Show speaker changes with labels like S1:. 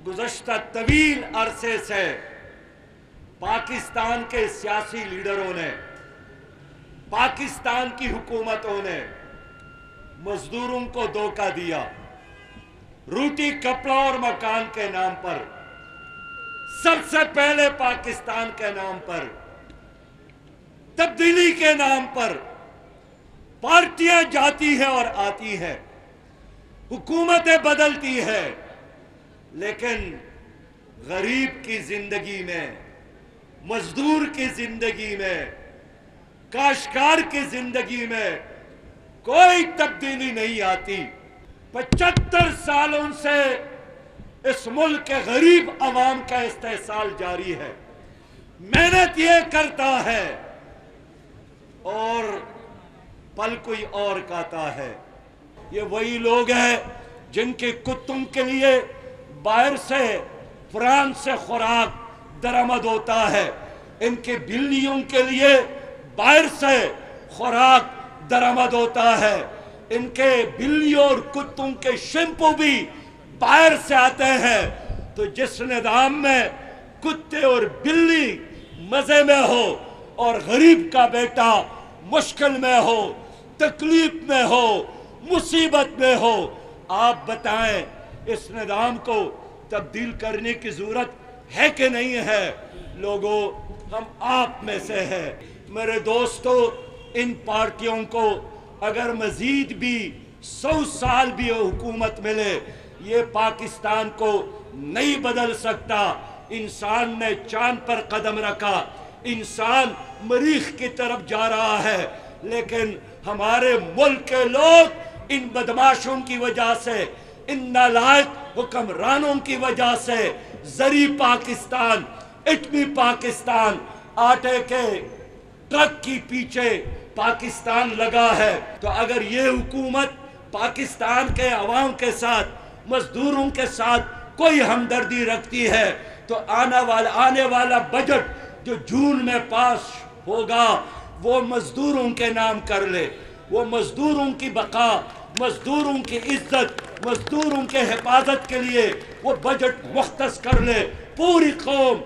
S1: گزشتہ طویل عرصے سے پاکستان کے سیاسی لیڈروں نے، پاکستان کی حکومتوں نے مزدوروں کو دھوکہ دیا، روٹی کپڑا اور مکان کے نام پر، سب سے پہلے پاکستان کے نام پر، تبدیلی کے نام پر پارٹیاں جاتی ہیں اور آتی ہیں، حکومتیں بدلتی ہیں، لیکن غریب کی زندگی میں، مزدور کی زندگی میں، کاشتکار کی زندگی میں کوئی تبدیلی نہیں آتی۔ 75 سالوں سے اس ملک کے غریب عوام کا استحصال جاری ہے، محنت یہ کرتا ہے اور پل کوئی اور کھاتا ہے۔ یہ وہی لوگ ہیں جن کے کتوں کے لیے باہر سے فرانس سے خوراک درآمد ہوتا ہے، ان کے بلیوں کے لیے باہر سے خوراک درآمد ہوتا ہے، ان کے بلیوں اور کتوں کے شیمپو بھی باہر سے آتے ہیں۔ تو جس نظام میں کتے اور بلی مزے میں ہو اور غریب کا بیٹا مشکل میں ہو، تکلیف میں ہو، مصیبت میں ہو، آپ بتائیں اس نظام کو تبدیل کرنے کی ضرورت ہے کہ نہیں ہے؟ لوگوں، ہم آپ میں سے ہیں۔ میرے دوستو، ان پارٹیوں کو اگر مزید بھی 100 سال بھی حکومت ملے، یہ پاکستان کو نہیں بدل سکتا۔ انسان نے چاند پر قدم رکھا، انسان مریخ کی طرف جا رہا ہے، لیکن ہمارے ملک کے لوگ ان بدماشوں کی وجہ سے، ان نالائق حکمرانوں کی وجہ سے زرعی پاکستان، ایٹمی پاکستان، آٹے کے ٹرک کی پیچھے پاکستان لگا ہے۔ تو اگر یہ حکومت پاکستان کے عوام کے ساتھ، مزدوروں کے ساتھ کوئی ہمدردی رکھتی ہے تو آنے والا بجٹ جو جون میں پاس ہوگا وہ مزدوروں کے نام کر لے، وہ مزدوروں کی بقا، مزدوروں کی عزت، مزدوروں کے حفاظت کے لیے وہ بجٹ مختص کر لے۔ پوری قوم